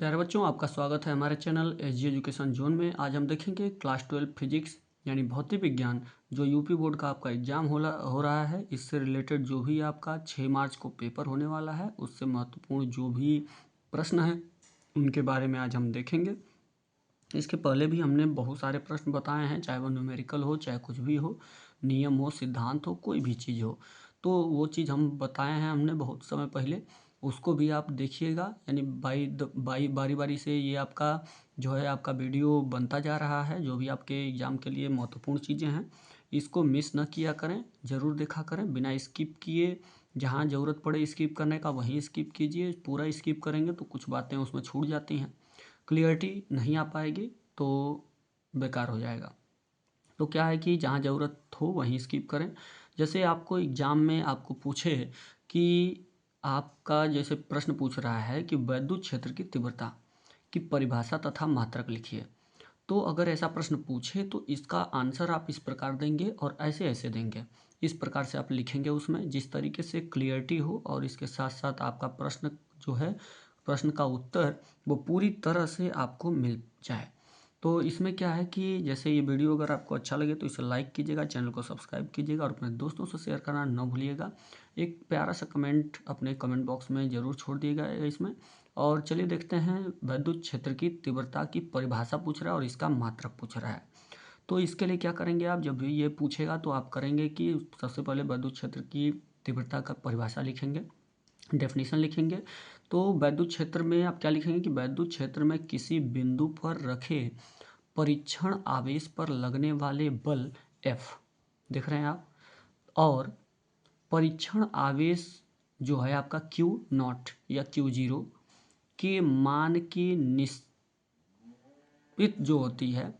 प्यारे बच्चों, आपका स्वागत है हमारे चैनल एसजी एजुकेशन जोन में। आज हम देखेंगे क्लास 12 फिजिक्स यानी भौतिक विज्ञान, जो यूपी बोर्ड का आपका एग्जाम हो रहा है। इससे रिलेटेड जो भी आपका 6 मार्च को पेपर होने वाला है, उससे महत्वपूर्ण जो भी प्रश्न हैं उनके बारे में आज हम देखेंगे। इसके पहले भी हमने बहुत सारे प्रश्न बताए हैं, चाहे वो न्यूमेरिकल हो, चाहे कुछ भी हो, नियम हो, सिद्धांत हो, कोई भी चीज़ हो, तो वो चीज़ हम बताए हैं हमने बहुत समय पहले। उसको भी आप देखिएगा, यानी बारी बारी से ये आपका जो है आपका वीडियो बनता जा रहा है। जो भी आपके एग्ज़ाम के लिए महत्वपूर्ण चीज़ें हैं, इसको मिस न किया करें, ज़रूर देखा करें बिना स्किप किए। जहाँ ज़रूरत पड़े स्किप करने का वहीं स्किप कीजिए। पूरा स्किप करेंगे तो कुछ बातें उसमें छूट जाती हैं, क्लियरिटी नहीं आ पाएगी, तो बेकार हो जाएगा। तो क्या है कि जहाँ ज़रूरत हो वहीं स्किप करें। जैसे आपको एग्ज़ाम में आपको पूछे कि आपका जैसे प्रश्न पूछ रहा है कि वैद्युत क्षेत्र की तीव्रता की परिभाषा तथा मात्रक लिखिए। तो अगर ऐसा प्रश्न पूछे तो इसका आंसर आप इस प्रकार देंगे और ऐसे ऐसे देंगे। इस प्रकार से आप लिखेंगे उसमें, जिस तरीके से क्लियरिटी हो और इसके साथ साथ आपका प्रश्न जो है, प्रश्न का उत्तर वो पूरी तरह से आपको मिल जाए। तो इसमें क्या है कि जैसे ये वीडियो अगर आपको अच्छा लगे तो इसे लाइक कीजिएगा, चैनल को सब्सक्राइब कीजिएगा और अपने दोस्तों से शेयर करना न भूलिएगा। एक प्यारा सा कमेंट अपने कमेंट बॉक्स में ज़रूर छोड़ दिएगा इसमें। और चलिए देखते हैं, वैद्युत क्षेत्र की तीव्रता की परिभाषा पूछ रहा है और इसका मात्रक पूछ रहा है। तो इसके लिए क्या करेंगे आप, जब भी ये पूछेगा तो आप करेंगे कि सबसे पहले वैद्युत क्षेत्र की तीव्रता का परिभाषा लिखेंगे, डेफिनेशन लिखेंगे। तो वैद्युत क्षेत्र में आप क्या लिखेंगे कि वैद्युत क्षेत्र में किसी बिंदु पर रखे परीक्षण आवेश पर लगने वाले बल F, देख रहे हैं आप, और परीक्षण आवेश जो है आपका Q0 या Q0 के मान की निश्चित जो होती है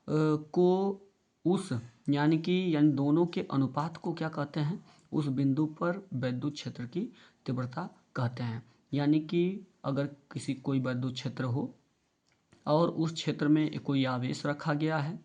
को उस यानी दोनों के अनुपात को क्या कहते हैं, उस बिंदु पर वैद्युत क्षेत्र की तीव्रता कहते हैं। यानी कि अगर किसी कोई वैद्युत क्षेत्र हो और उस क्षेत्र में कोई आवेश रखा गया है,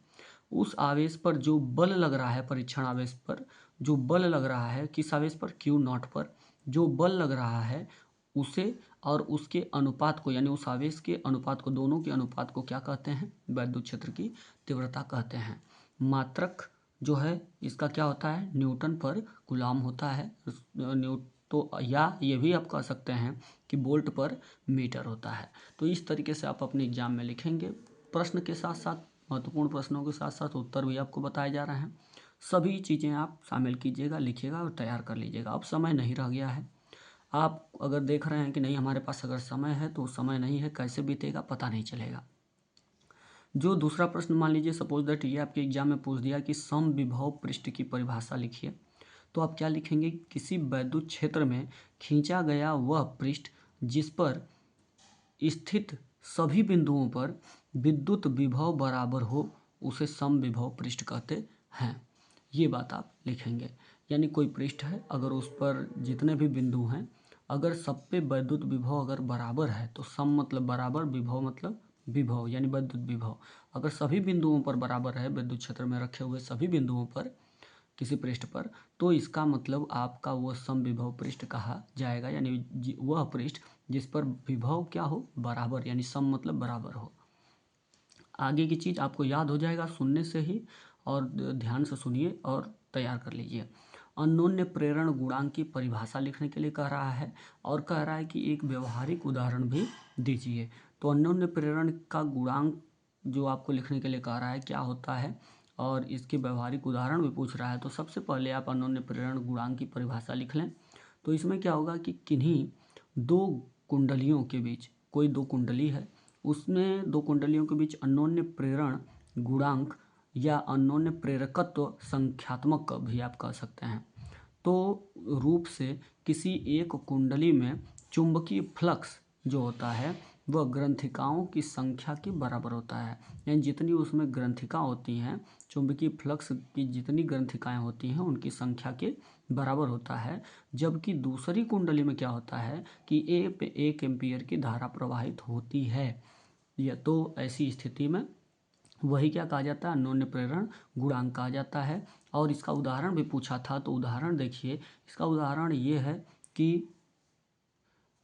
उस आवेश पर जो बल लग रहा है, परीक्षण आवेश पर जो बल लग रहा है, किस आवेश पर, Q0 पर जो बल लग रहा है, उसे और उसके अनुपात को, यानी उस आवेश के अनुपात को, दोनों के अनुपात को क्या कहते हैं, वैद्युत क्षेत्र की तीव्रता कहते हैं। मात्रक जो है इसका क्या होता है, न्यूटन पर कूलाम होता है। तो या ये भी आप कह सकते हैं कि वोल्ट पर मीटर होता है। तो इस तरीके से आप अपने एग्जाम में लिखेंगे। प्रश्न के साथ साथ, महत्वपूर्ण प्रश्नों के साथ साथ उत्तर भी आपको बताए जा रहे हैं। सभी चीज़ें आप शामिल कीजिएगा, लिखिएगा और तैयार कर लीजिएगा। अब समय नहीं रह गया है। आप अगर देख रहे हैं कि नहीं हमारे पास अगर समय है, तो समय नहीं है, कैसे बीतेगा पता नहीं चलेगा। जो दूसरा प्रश्न मान लीजिए, सपोज दैट ये आपके एग्जाम में पूछ दिया कि समविभव पृष्ठ की परिभाषा लिखिए। तो आप क्या लिखेंगे, किसी वैद्युत क्षेत्र में खींचा गया वह पृष्ठ जिस पर स्थित सभी बिंदुओं पर विद्युत विभव बराबर हो, उसे समविभव पृष्ठ कहते हैं। ये बात आप लिखेंगे। यानी कोई पृष्ठ है, अगर उस पर जितने भी बिंदु हैं, अगर सब पे वैद्युत विभव अगर बराबर है, तो सम मतलब बराबर, विभव मतलब विभव यानी विद्युत विभव। अगर सभी बिंदुओं पर बराबर है, विद्युत क्षेत्र में रखे हुए सभी बिंदुओं पर किसी पृष्ठ पर, तो इसका मतलब आपका वो समविभव पृष्ठ कहा जाएगा। यानी वह पृष्ठ जिस पर विभव क्या हो, बराबर, यानी सम मतलब बराबर हो। आगे की चीज़ आपको याद हो जाएगा सुनने से ही, और ध्यान से सुनिए और तैयार कर लीजिए। अन्योन्य प्रेरण गुणांक की परिभाषा लिखने के लिए कह रहा है और कह रहा है कि एक व्यवहारिक उदाहरण भी दीजिए। तो अन्योन्य प्रेरण का गुणांक जो आपको लिखने के लिए कह रहा है क्या होता है, और इसके व्यवहारिक उदाहरण भी पूछ रहा है। तो सबसे पहले आप अन्योन्य प्रेरण गुणांक की परिभाषा लिख लें। तो इसमें क्या होगा कि किन्हीं दो कुंडलियों के बीच, कोई दो कुंडली है, उसमें दो कुंडलियों के बीच अन्योन्य प्रेरण गुणांक या अन्योन्य प्रेरकत्व संख्यात्मक भी आप कह सकते हैं, तो रूप से किसी एक कुंडली में चुंबकीय फ्लक्स जो होता है वह ग्रंथिकाओं की संख्या के बराबर होता है। यानी जितनी उसमें ग्रंथिका होती हैं, चुंबकीय फ्लक्स की जितनी ग्रंथिकाएं होती हैं उनकी संख्या के बराबर होता है। जबकि दूसरी कुंडली में क्या होता है कि 1 एम्पीयर की धारा प्रवाहित होती है। या तो ऐसी स्थिति में वही क्या कहा जाता है, अन्योन्य प्रेरण गुणांक कहा जाता है। और इसका उदाहरण भी पूछा था, तो उदाहरण देखिए, इसका उदाहरण ये है कि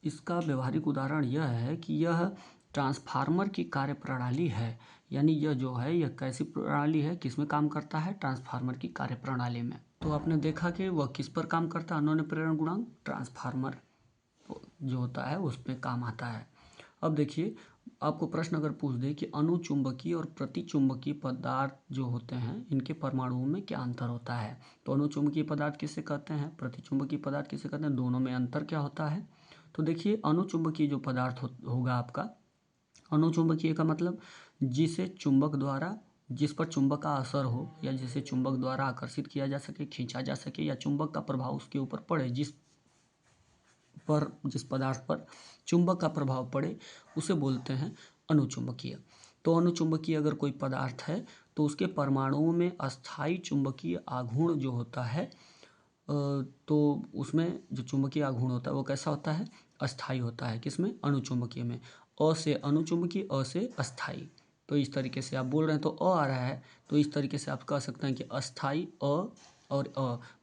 इसका व्यवहारिक उदाहरण यह है कि यह ट्रांसफार्मर की कार्यप्रणाली है, यानी यह जो है यह कैसी प्रणाली है, किसमें काम करता है, ट्रांसफार्मर की कार्यप्रणाली में। तो आपने देखा कि वह किस पर काम करता है, अन्योन्य प्रेरण गुणांक, ट्रांसफार्मर जो होता है उस पर काम आता है। अब देखिए, आपको प्रश्न अगर पूछ दे कि अनुचुंबकीय और प्रतिचुंबकीय पदार्थ जो होते हैं इनके परमाणुओं में क्या अंतर होता है, तो अनुचुंबकीय पदार्थ किसे कहते हैं, प्रतिचुंबकीय पदार्थ किसे कहते हैं, दोनों में अंतर क्या होता है। तो देखिए, अनुचुंबकीय जो पदार्थ होगा आपका, अनुचुंबकीय का मतलब जिसे चुंबक द्वारा, जिस पर चुंबक का असर हो या जिसे चुंबक द्वारा आकर्षित किया जा सके, खींचा जा सके, या चुंबक का प्रभाव उसके ऊपर पड़े, जिस पदार्थ पर चुंबक का प्रभाव पड़े उसे बोलते हैं अनुचुंबकीय। तो अनुचुंबकीय अगर कोई पदार्थ है तो उसके परमाणुओं में अस्थायी चुंबकीय आघूर्ण जो होता है, तो उसमें जो चुंबकीय आघूर्ण होता है वो कैसा होता है, अस्थायी होता है। किसमें, अनुचुंबकीय में। अ से अनुचुंबकीय, अ से अस्थायी। तो इस तरीके से आप बोल रहे हैं तो अ आ रहा है, तो इस तरीके से आप कह सकते हैं कि अस्थायी अ और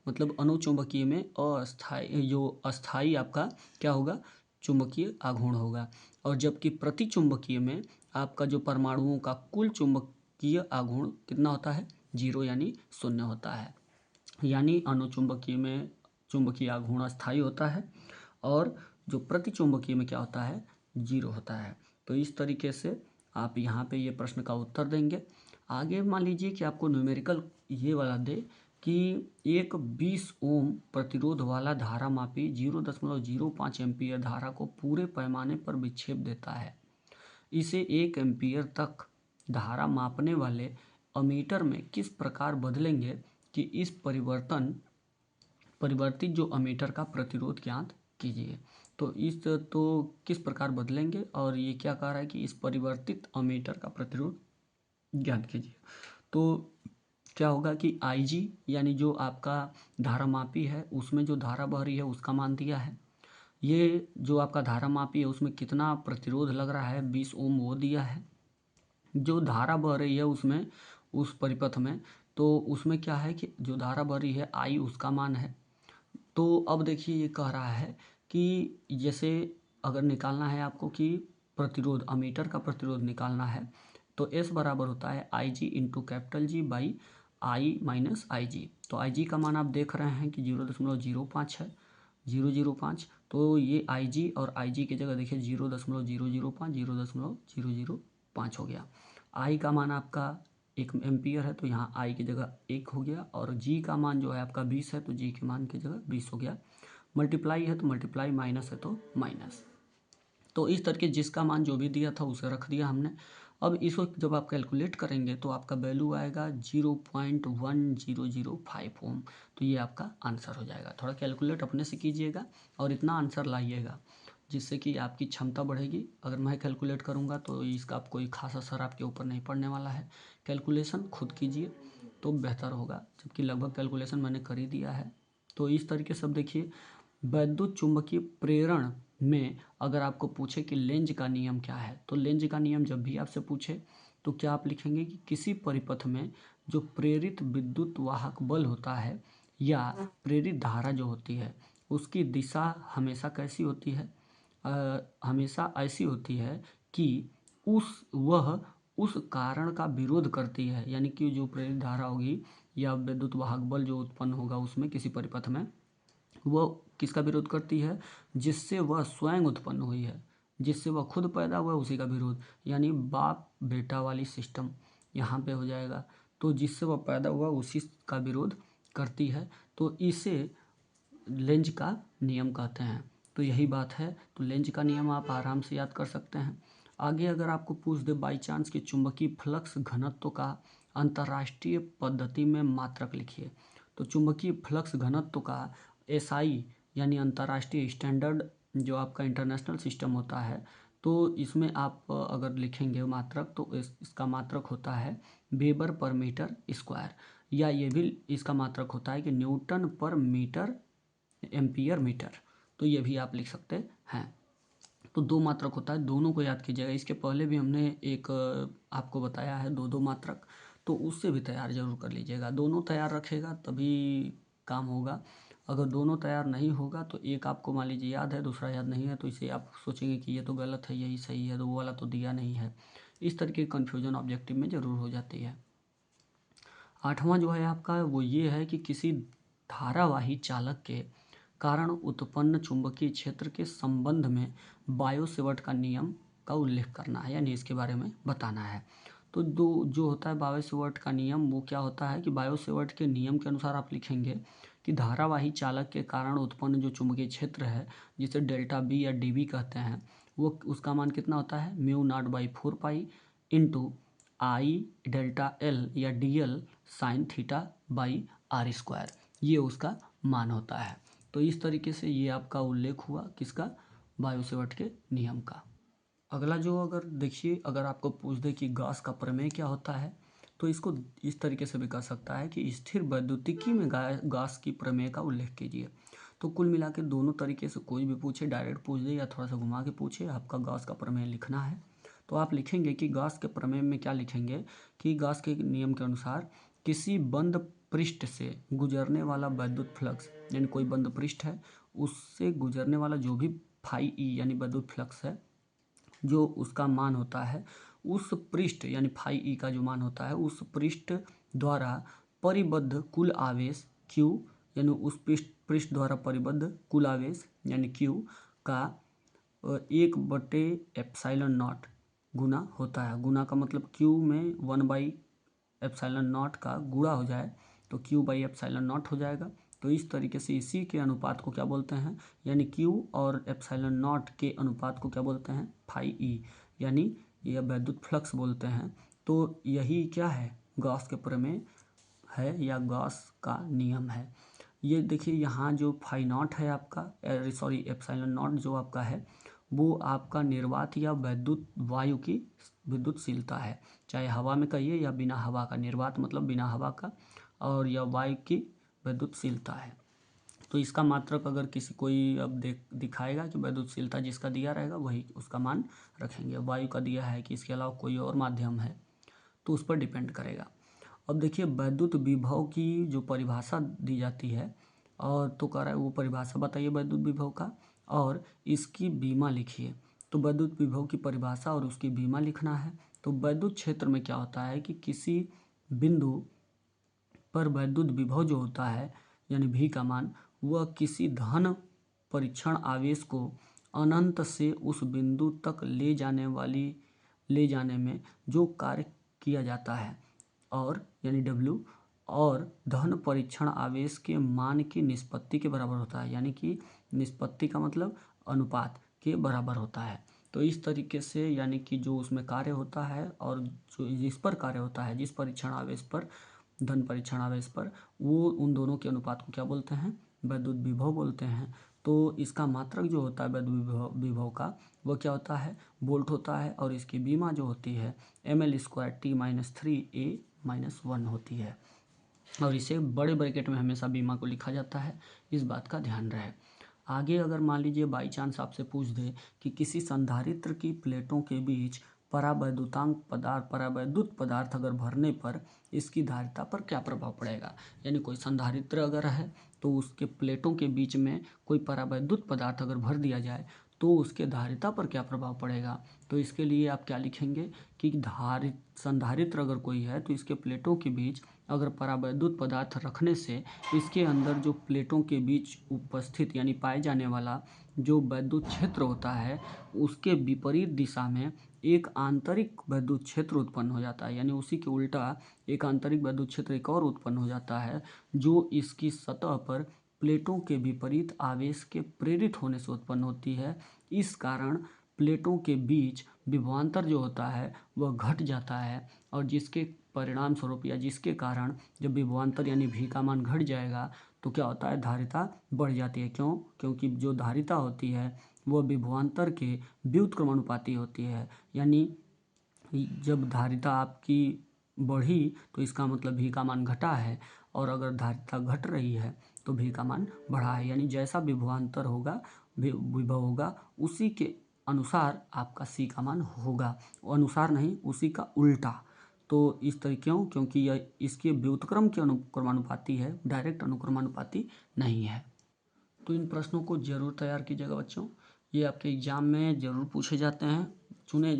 मतलब अनुचुंबकीय में अस्थायी, जो अस्थायी आपका क्या होगा, चुंबकीय आघूर्ण होगा। और जबकि प्रतिचुंबकीय में आपका जो परमाणुओं का कुल चुंबकीय आघूर्ण कितना होता है, 0 यानी 0 होता है। यानी अनुचुंबकीय में चुंबकीय आघूर्ण अस्थायी होता है और जो प्रतिचुंबकीय में क्या होता है, 0 होता है। तो इस तरीके से आप यहाँ पे ये प्रश्न का उत्तर देंगे। आगे मान लीजिए कि आपको न्यूमेरिकल ये वाला दे कि एक 20 ओम प्रतिरोध वाला धारा मापी 0.05 एम्पीयर धारा को पूरे पैमाने पर विक्षेप देता है। इसे 1 एम्पीयर तक धारा मापने वाले अमीटर में किस प्रकार बदलेंगे कि इस परिवर्तित जो अमीटर का प्रतिरोध ज्ञात कीजिए। तो किस प्रकार बदलेंगे, और ये क्या कह रहा है कि इस परिवर्तित अमीटर का प्रतिरोध ज्ञात कीजिए। तो क्या होगा कि IG यानी जो आपका धारा मापी है उसमें जो धारा बह रही है उसका मान दिया है, ये जो आपका धारा मापी है उसमें कितना प्रतिरोध लग रहा है, 20 ओम, वो दिया है। जो धारा बह रही है उसमें, उस परिपथ में, तो उसमें क्या है कि जो धारा बह रही है I उसका मान है। तो अब देखिए ये कह रहा है कि जैसे अगर निकालना है आपको कि प्रतिरोध, अमीटर का प्रतिरोध निकालना है, तो S बराबर होता है IG into capital G by I minus IG। तो IG का मान आप देख रहे हैं कि 0.05 है, 005। तो ये IG और IG की जगह देखिए 0.005, 0.005 हो गया। I का मान आपका 1 एम्पियर है तो यहाँ I की जगह 1 हो गया, और G का मान जो है आपका 20 है तो G के मान की जगह 20 हो गया। मल्टीप्लाई है तो मल्टीप्लाई, माइनस है तो माइनस। तो इस तरीके जिसका मान जो भी दिया था उसे रख दिया हमने। अब इसको जब आप कैलकुलेट करेंगे तो आपका वैल्यू आएगा 0.1005 ओम। तो ये आपका आंसर हो जाएगा। थोड़ा कैलकुलेट अपने से कीजिएगा और इतना आंसर लाइएगा जिससे कि आपकी क्षमता बढ़ेगी। अगर मैं कैलकुलेट करूँगा तो इसका आप कोई खास असर आपके ऊपर नहीं पड़ने वाला है। कैलकुलेशन खुद कीजिए तो बेहतर होगा, जबकि लगभग कैलकुलेशन मैंने कर ही दिया है। तो इस तरीके से अब देखिए, वैद्युत चुंबकीय प्रेरण में अगर आपको पूछे कि लेंज का नियम क्या है, तो लेंज का नियम जब भी आपसे पूछे तो क्या आप लिखेंगे कि किसी परिपथ में जो प्रेरित विद्युत वाहक बल होता है या प्रेरित धारा जो होती है उसकी दिशा हमेशा कैसी होती है, हमेशा ऐसी होती है कि वह उस कारण का विरोध करती है। यानी कि जो प्रेरित धारा होगी या विद्युत वाहक बल जो उत्पन्न होगा उसमें किसी परिपथ में, वह किसका विरोध करती है, जिससे वह स्वयं उत्पन्न हुई है, जिससे वह खुद पैदा हुआ उसी का विरोध। यानी बाप बेटा वाली सिस्टम यहाँ पे हो जाएगा। तो जिससे वह पैदा हुआ उसी का विरोध करती है, तो इसे लेंज का नियम कहते हैं। तो यही बात है। तो लेंज का नियम आप आराम से याद कर सकते हैं। आगे अगर आपको पूछ दे बाई चांस कि चुंबकीय फ्लक्स घनत्व का अंतर्राष्ट्रीय पद्धति में मात्रक लिखिए, तो चुंबकीय फ्लक्स घनत्व का SI यानी अंतर्राष्ट्रीय स्टैंडर्ड जो आपका इंटरनेशनल सिस्टम होता है, तो इसमें आप अगर लिखेंगे मात्रक तो इसका मात्रक होता है वेबर पर मीटर स्क्वायर, या ये भी इसका मात्रक होता है कि न्यूटन पर मीटर एम्पियर मीटर। तो ये भी आप लिख सकते हैं। तो 2 मात्रक होता है, दोनों को याद कीजिएगा। इसके पहले भी हमने एक आपको बताया है 2 मात्रक, तो उससे भी तैयार जरूर कर लीजिएगा। दोनों तैयार रखेगा तभी काम होगा। अगर दोनों तैयार नहीं होगा तो एक आपको मान लीजिए याद है, दूसरा याद नहीं है, तो इसे आप सोचेंगे कि ये तो गलत है, यही सही है, तो वो वाला तो दिया नहीं है। इस तरीके की कन्फ्यूजन ऑब्जेक्टिव में ज़रूर हो जाती है। 8वां जो है आपका वो ये है कि किसी धारावाही चालक के कारण उत्पन्न चुंबकीय क्षेत्र के संबंध में बायो-सेवर्ट का नियम का उल्लेख करना है, यानी इसके बारे में बताना है। तो दो जो होता है बायो-सेवर्ट का नियम, वो क्या होता है कि बायो-सेवर्ट के नियम के अनुसार आप लिखेंगे कि धारावाही चालक के कारण उत्पन्न जो चुंबकीय क्षेत्र है, जिसे डेल्टा बी या डी बी कहते हैं, वो उसका मान कितना होता है, mu naught by 4 pi into I delta L या D L sine theta by R square, ये उसका मान होता है। तो इस तरीके से ये आपका उल्लेख हुआ किसका, बायो-सेवर्ट के नियम का। अगला जो अगर देखिए, अगर आपको पूछ दे कि गॉस का प्रमेय क्या होता है, तो इसको इस तरीके से भी कर सकता है कि स्थिर वैद्युतिकी में गॉस की प्रमेय का उल्लेख कीजिए। तो कुल मिला के दोनों तरीके से कोई भी पूछे, डायरेक्ट पूछ दे या थोड़ा सा घुमा के पूछे, आपका गॉस का प्रमेय लिखना है। तो आप लिखेंगे कि गॉस के प्रमेय में क्या लिखेंगे कि गॉस के नियम के अनुसार किसी बंद पृष्ठ से गुजरने वाला वैद्युत फ्लक्स, यानी कोई बंद पृष्ठ है उससे गुजरने वाला जो भी फाई ई यानी वैद्युत फ्लक्स है, जो उसका मान होता है उस पृष्ठ यानी फाई ई का जो मान होता है उस पृष्ठ द्वारा परिबद्ध कुल आवेश Q, यानी उस पृष्ठ द्वारा परिबद्ध कुल आवेश यानी Q का 1/एप्सिलॉन नॉट गुना होता है। गुना का मतलब Q में 1/एप्सिलॉन नॉट का गुणा हो जाए तो Q/एप्सिलॉन नॉट हो जाएगा। तो इस तरीके से इसी के अनुपात को क्या बोलते हैं, यानी Q और एप्सिलॉन नॉट के अनुपात को क्या बोलते हैं, फाई ई, यानी यह वैद्युत फ्लक्स बोलते हैं। तो यही क्या है, गॉस के प्रमेय है या गॉस का नियम है। ये देखिए यहाँ जो फाई नॉट है आपका, सॉरी एप्सिलॉन नॉट जो आपका है, वो आपका निर्वात या वैद्युत वायु की विद्युतशीलता है, चाहे हवा में कहिए या बिना हवा का। निर्वात मतलब बिना हवा का, और यह वायु की विद्युतशीलता है। तो इसका मात्रक अगर किसी कोई अब दिखाएगा कि विद्युतशीलता जिसका दिया रहेगा वही उसका मान रखेंगे। वायु का दिया है कि इसके अलावा कोई और माध्यम है तो उस पर डिपेंड करेगा। अब देखिए वैद्युत विभव की जो परिभाषा दी जाती है, और तो कह रहा है वो परिभाषा बताइए वैद्युत विभव का और इसकी बीमा लिखिए। तो वैद्युत विभव की परिभाषा और उसकी बीमा लिखना है। तो वैद्युत क्षेत्र में क्या होता है कि किसी बिंदु पर वैद्युत विभव जो होता है यानी V का मान, वह किसी धन परीक्षण आवेश को अनंत से उस बिंदु तक ले जाने में जो कार्य किया जाता है, और यानी W, और धन परीक्षण आवेश के मान की निष्पत्ति के बराबर होता है, यानी कि निष्पत्ति का मतलब अनुपात के बराबर होता है। तो इस तरीके से यानी कि जो उसमें कार्य होता है और जो जिस पर कार्य होता है, जिस परीक्षण आवेश पर, धन परीक्षण आवेश पर, वो उन दोनों के अनुपात को क्या बोलते हैं, वैद्युत विभव बोलते हैं। तो इसका मात्रक जो होता है वैद्युत विभव का, वो क्या होता है, वोल्ट होता है, और इसकी बीमा जो होती है mL²T-3A-1 होती है, और इसे बड़े ब्रैकेट में हमेशा बीमा को लिखा जाता है, इस बात का ध्यान रहे। आगे अगर मान लीजिए बाई चांस आपसे पूछ दे कि किसी संधारित्र की प्लेटों के बीच परावैद्युत पदार्थ अगर भरने पर इसकी धारिता पर क्या प्रभाव पड़ेगा, यानी कोई संधारित्र अगर है तो उसके प्लेटों के बीच में कोई परावैद्युत पदार्थ अगर भर दिया जाए तो उसके धारिता पर क्या प्रभाव पड़ेगा। तो इसके लिए आप क्या लिखेंगे कि संधारित्र अगर कोई है तो इसके प्लेटों के बीच अगर परावैद्युत पदार्थ रखने से इसके अंदर जो प्लेटों के बीच उपस्थित यानी पाए जाने वाला जो वैद्युत क्षेत्र होता है उसके विपरीत दिशा में एक आंतरिक वैद्युत क्षेत्र उत्पन्न हो जाता है, यानी उसी के उल्टा एक आंतरिक वैद्युत क्षेत्र एक और उत्पन्न हो जाता है, जो इसकी सतह पर प्लेटों के विपरीत आवेश के प्रेरित होने से उत्पन्न होती है। इस कारण प्लेटों के बीच विभवांतर जो होता है वह घट जाता है, और जिसके परिणाम स्वरूप या जिसके कारण जब विभवांतर यानी V का मान घट जाएगा तो क्या होता है, धारिता बढ़ जाती है। क्यों? क्योंकि जो धारिता होती है वह विभवांतर के व्युत्क्रमानुपाती होती है, यानी जब धारिता आपकी बढ़ी तो इसका मतलब V का मान घटा है, और अगर धारिता घट रही है तो V का मान बढ़ा है, यानी जैसा विभवांतर होगा विभव होगा उसी के अनुसार आपका C का मान होगा, अनुसार नहीं उसी का उल्टा। तो इस तरीके क्योंकि यह इसके व्युत्क्रम के अनुक्रमानुपाती है, डायरेक्ट अनुक्रमानुपाती नहीं है। तो इन प्रश्नों को जरूर तैयार कीजिएगा बच्चों, ये आपके एग्जाम में जरूर पूछे जाते हैं, चुने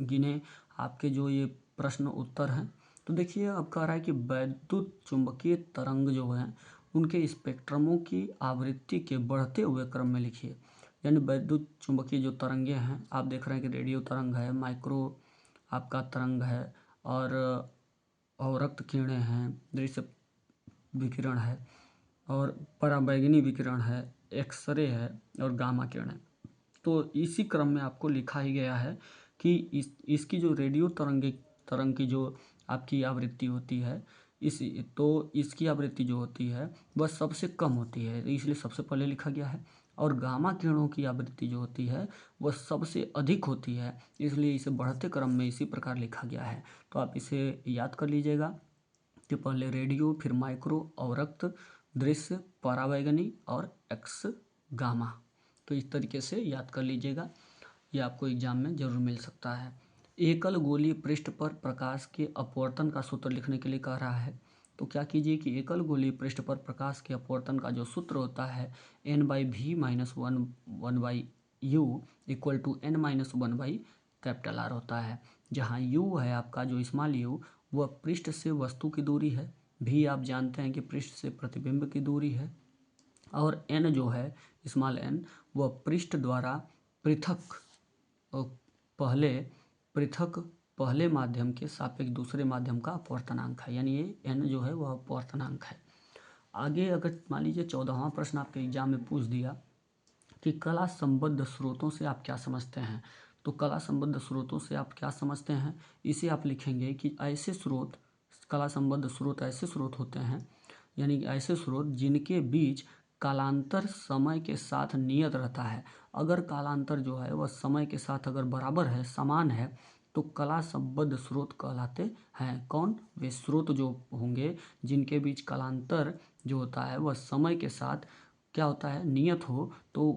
गिने आपके जो ये प्रश्न उत्तर हैं। तो देखिए अब कह रहा है कि वैद्युत चुंबकीय तरंग जो है उनके स्पेक्ट्रमों की आवृत्ति के बढ़ते हुए क्रम में लिखिए। यानी वैद्युत चुंबकीय जो तरंगे हैं, आप देख रहे हैं कि रेडियो तरंग है, माइक्रो आपका तरंग है, और अवरक्त किरणें हैं, दृश्य विकिरण है, और पराबैंगनी विकिरण है, एक्सरे है, और गामा किरणें। तो इसी क्रम में आपको लिखा ही गया है कि इसकी जो रेडियो तरंग की जो आपकी आवृत्ति होती है, इसकी आवृत्ति जो होती है वह सबसे कम होती है, इसलिए सबसे पहले लिखा गया है। और गामा किरणों की आवृत्ति जो होती है वह सबसे अधिक होती है, इसलिए इसे बढ़ते क्रम में इसी प्रकार लिखा गया है। तो आप इसे याद कर लीजिएगा कि पहले रेडियो, फिर माइक्रो, अवरक्त, दृश्य, पराबैंगनी और एक्स गामा। तो इस तरीके से याद कर लीजिएगा, ये आपको एग्जाम में जरूर मिल सकता है। एकल गोलीय पृष्ठ पर प्रकाश के अपवर्तन का सूत्र लिखने के लिए कह रहा है। तो क्या कीजिए कि एकल गोलीय पृष्ठ पर प्रकाश के अपवर्तन का जो सूत्र होता है n/v-1/u इक्वल टू n-1/R होता है, जहाँ u है आपका जो स्मॉल u वह पृष्ठ से वस्तु की दूरी है, भी आप जानते हैं कि पृष्ठ से प्रतिबिंब की दूरी है, और n जो है स्मॉल n वह पृष्ठ द्वारा पहले माध्यम के सापेक्ष दूसरे माध्यम का अपवर्तनांक है, यानी ये n जो है वह अपवर्तनांक है। आगे अगर मान लीजिए 14वां प्रश्न आपके एग्जाम में पूछ दिया कि कला संबद्ध स्रोतों से आप क्या समझते हैं। तो कला संबद्ध स्रोतों से आप क्या समझते हैं, इसे आप लिखेंगे कि ऐसे स्रोत, कला संबद्ध स्रोत ऐसे स्रोत होते हैं, यानी कि ऐसे स्रोत जिनके बीच कालांतर समय के साथ नियत रहता है। अगर कालांतर जो है वह समय के साथ अगर बराबर है, समान है, तो कला संबद्ध स्रोत कहलाते हैं। कौन? वे स्रोत जो होंगे जिनके बीच कालांतर जो होता है वह समय के साथ क्या होता है, नियत हो, तो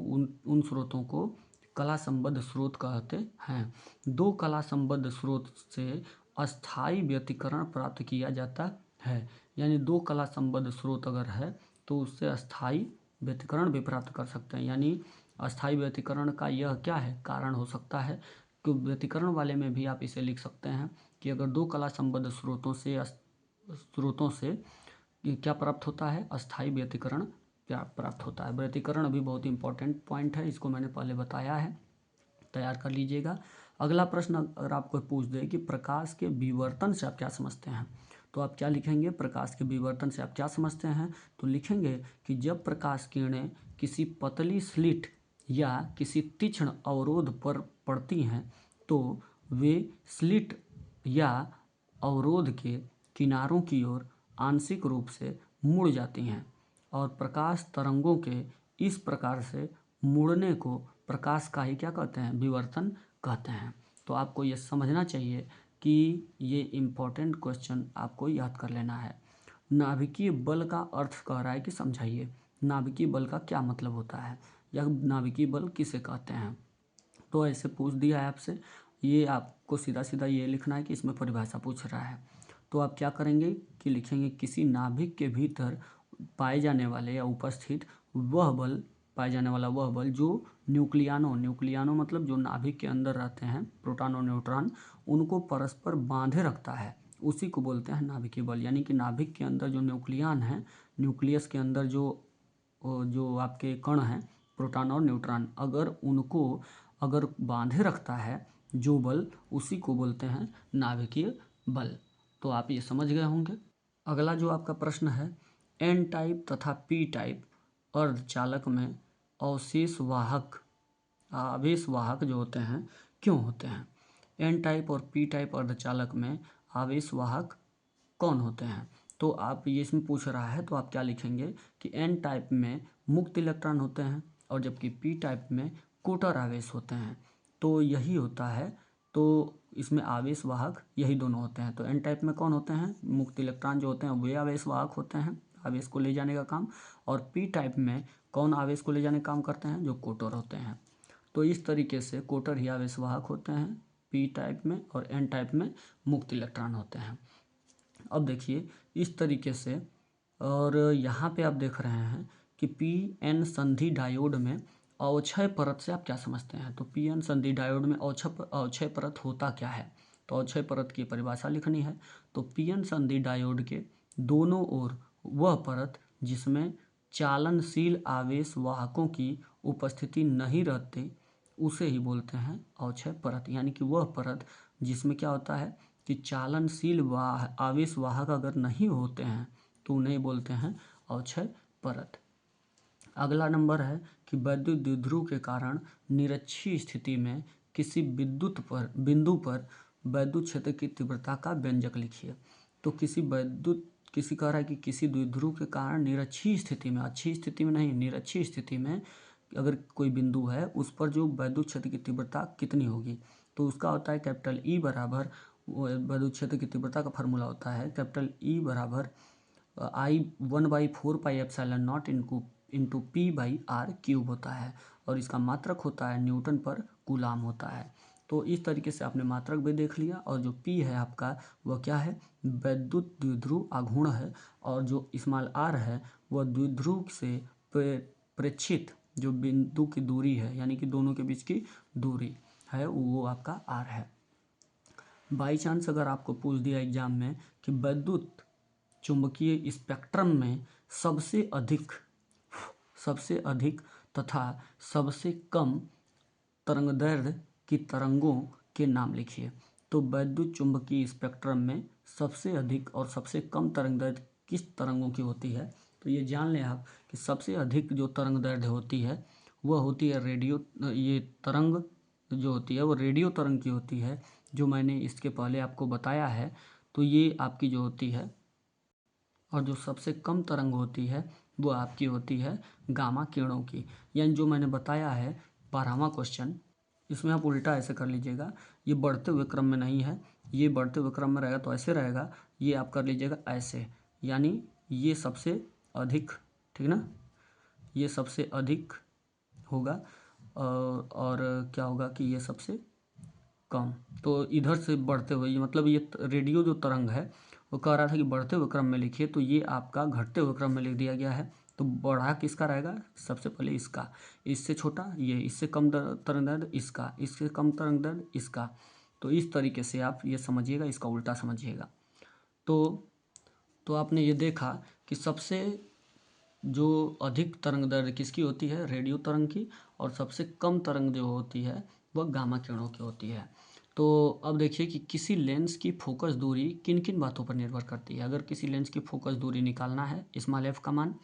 उन स्रोतों को कला संबद्ध स्रोत कहते हैं। दो कला संबद्ध स्रोत से अस्थायी व्यतिकरण प्राप्त किया जाता है, यानी दो कला संबद्ध स्रोत अगर है तो उससे अस्थायी व्यतिकरण भी प्राप्त कर सकते हैं। यानी अस्थायी व्यतिकरण का यह क्या है, कारण हो सकता है। तो व्यतिकरण वाले में भी आप इसे लिख सकते हैं कि अगर दो कला संबद्ध स्रोतों से क्या प्राप्त होता है, अस्थायी व्यतिकरण क्या प्राप्त होता है। व्यतिकरण भी बहुत इंपॉर्टेंट पॉइंट है, इसको मैंने पहले बताया है, तैयार कर लीजिएगा। अगला प्रश्न अगर आपको पूछ दे कि प्रकाश के विवर्तन से आप क्या समझते हैं, तो आप क्या लिखेंगे, प्रकाश के विवर्तन से आप क्या समझते हैं। तो लिखेंगे कि जब प्रकाश किरणें किसी पतली स्लिट या किसी तीक्ष्ण अवरोध पर पड़ती हैं तो वे स्लिट या अवरोध के किनारों की ओर आंशिक रूप से मुड़ जाती हैं, और प्रकाश तरंगों के इस प्रकार से मुड़ने को प्रकाश का ही क्या कहते हैं, विवर्तन कहते हैं। तो आपको ये समझना चाहिए कि ये इम्पोर्टेंट क्वेश्चन आपको याद कर लेना है। नाभिकीय बल का अर्थ कह रहा है कि समझाइए, नाभिकीय बल का क्या मतलब होता है, या नाभिकीय बल किसे कहते हैं। तो ऐसे पूछ दिया है आपसे, ये आपको सीधा सीधा ये लिखना है कि इसमें परिभाषा पूछ रहा है। तो आप क्या करेंगे कि लिखेंगे किसी नाभिक के भीतर पाए जाने वाले या उपस्थित वह बल, पाए जाने वाला वह बल जो न्यूक्लियानो मतलब जो नाभिक के अंदर रहते हैं प्रोटॉन और न्यूट्रॉन, उनको परस्पर बांधे रखता है, उसी को बोलते हैं नाभिकीय बल। यानी कि नाभिक के अंदर जो न्यूक्लियन है, न्यूक्लियस के अंदर जो आपके कण हैं प्रोटॉन और न्यूट्रॉन, अगर बांधे रखता है जो बल, उसी को बोलते हैं नाभिकीय बल। तो आप ये समझ गए होंगे। अगला जो आपका प्रश्न है, एन टाइप तथा पी टाइप अर्धचालक में आवेशवाहक जो होते हैं क्यों होते हैं। एन टाइप और पी टाइप अर्धचालक में आवेशवाहक कौन होते हैं। तो आप ये इसमें पूछ रहा है, तो आप क्या लिखेंगे कि एन टाइप में मुक्त इलेक्ट्रॉन होते हैं, और जबकि पी टाइप में कोटर आवेश होते हैं। तो यही होता है, तो इसमें आवेशवाहक यही दोनों होते हैं। तो एन टाइप में कौन होते हैं, मुक्त इलेक्ट्रॉन जो होते हैं वे आवेशवाहक होते हैं, आवेश को ले जाने का काम। और पी टाइप में कौन आवेश को ले जाने का काम करते हैं, जो कोटर होते हैं। तो इस तरीके से कोटर ही आवेशवाहक होते हैं पी टाइप में, और एन टाइप में मुक्त इलेक्ट्रॉन होते हैं। अब देखिए इस तरीके से, और यहाँ पे आप देख रहे हैं कि पी एन संधि डायोड में अवक्षय परत से आप क्या समझते हैं। तो पी एन संधि डायोड में अवक्षय परत होता क्या है। तो अवक्षय परत की परिभाषा लिखनी है। तो पी एन संधि डायोड के दोनों ओर वह परत जिसमें चालनशील आवेश वाहकों की उपस्थिति नहीं रहती उसे ही बोलते हैं अवक्षय परत। यानी कि वह परत जिसमें क्या होता है कि चालनशील आवेश वाहक अगर नहीं होते हैं तो उन्हें बोलते हैं अवक्षय परत। अगला नंबर है कि वैद्युत द्विध्रुव के कारण निरक्षीय स्थिति में किसी बिंदु पर वैद्युत क्षेत्र की तीव्रता का व्यंजक लिखिए। तो किसी कह रहा है कि किसी द्विध्रुव के कारण निरक्षीय स्थिति में, अच्छी स्थिति में नहीं, निरक्षीय स्थिति में अगर कोई बिंदु है उस पर जो वैद्युत क्षेत्र की तीव्रता कितनी होगी। तो उसका होता है कैपिटल ई बराबर, वैद्युत क्षेत्र की तीव्रता का फार्मूला होता है कैपिटल ई बराबर I1/4πε0 into P by R cube होता है और इसका मात्रक होता है न्यूटन पर कूलाम होता है। तो इस तरीके से आपने मात्रक भी देख लिया और जो पी है आपका वह क्या है, वैद्युत द्विध्रुव आघूर्ण है और जो स्मॉल आर है वह द्विध्रुव से प्रेक्षित जो बिंदु की दूरी है यानी कि दोनों के बीच की दूरी है वो आपका आर है। बाई चांस अगर आपको पूछ दिया एग्जाम में कि वैद्युत चुंबकीय स्पेक्ट्रम में सबसे अधिक तथा सबसे कम तरंगदैर्घ्य की तरंगों के नाम लिखिए। तो वैद्युत चुंबकीय स्पेक्ट्रम में सबसे अधिक और सबसे कम तरंगदैर्घ्य किस तरंगों की होती है। तो ये जान लें आप कि सबसे अधिक जो तरंगदैर्घ्य होती है वह होती है रेडियो, ये तरंग जो होती है वो रेडियो तरंग की होती है, जो मैंने इसके पहले आपको बताया है। तो ये आपकी जो होती है, और जो सबसे कम तरंग होती है वो आपकी होती है गामा किरणों की। यानी जो मैंने बताया है 12वां क्वेश्चन, इसमें आप उल्टा ऐसे कर लीजिएगा, ये बढ़ते हुए क्रम में नहीं है, ये बढ़ते हुए क्रम में रहेगा तो ऐसे रहेगा, ये आप कर लीजिएगा ऐसे, यानी ये सबसे अधिक, ठीक ना, ये सबसे अधिक होगा और क्या होगा कि ये सबसे कम। तो इधर से बढ़ते हुए, ये मतलब ये रेडियो जो तरंग है वो कह रहा था कि बढ़ते हुए क्रम में लिखिए, तो ये आपका घटते हुए क्रम में लिख दिया गया है। तो बढ़ा किसका रहेगा, सबसे पहले इसका, इससे छोटा ये, इससे कम तरंगदैर्घ्य इसका, इससे कम तरंगदैर्घ्य इसका। तो इस तरीके से आप ये समझिएगा, इसका उल्टा समझिएगा। तो आपने ये देखा कि सबसे जो अधिक तरंगदैर्घ्य किसकी होती है, रेडियो तरंग की, और सबसे कम तरंग जो होती है वह गामा किरणों की होती है। तो अब देखिए कि किसी लेंस की फोकस दूरी किन किन बातों पर निर्भर करती है। अगर किसी लेंस की फोकस दूरी निकालना है स्मॉल एफ का मान,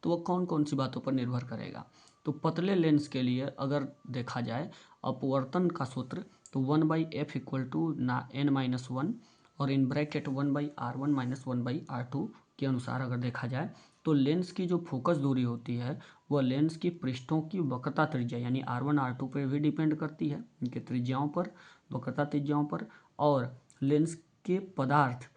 तो वह कौन कौन सी बातों पर निर्भर करेगा। तो पतले लेंस के लिए अगर देखा जाए अपवर्तन का सूत्र, तो 1/f = n-1 और इन ब्रैकेट 1/r1 - 1/r2 के अनुसार अगर देखा जाए तो लेंस की जो फोकस दूरी होती है वह लेंस की पृष्ठों की वक्रता त्रिज्या यानी R1 R2 पर भी डिपेंड करती है, इनके त्रिज्याओं पर, वक्रता त्रिज्याओं पर, और लेंस के पदार्थ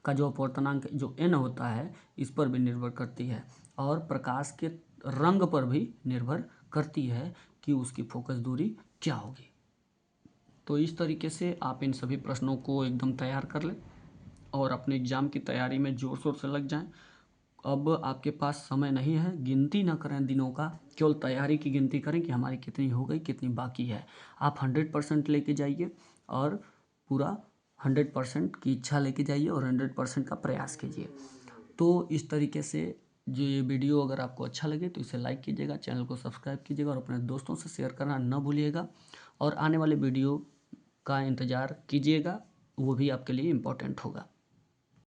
का जो अपवर्तनांक जो n होता है इस पर भी निर्भर करती है, और प्रकाश के रंग पर भी निर्भर करती है कि उसकी फोकस दूरी क्या होगी। तो इस तरीके से आप इन सभी प्रश्नों को एकदम तैयार कर लें और अपने एग्ज़ाम की तैयारी में ज़ोर शोर से लग जाएं। अब आपके पास समय नहीं है, गिनती ना करें दिनों का, केवल तैयारी की गिनती करें कि हमारी कितनी हो गई, कितनी बाकी है। आप 100% लेके जाइए और पूरा 100% की इच्छा लेके जाइए और 100% का प्रयास कीजिए। तो इस तरीके से जो ये वीडियो अगर आपको अच्छा लगे तो इसे लाइक कीजिएगा, चैनल को सब्सक्राइब कीजिएगा और अपने दोस्तों से शेयर करना न भूलिएगा, और आने वाले वीडियो का इंतज़ार कीजिएगा, वो भी आपके लिए इम्पोर्टेंट होगा।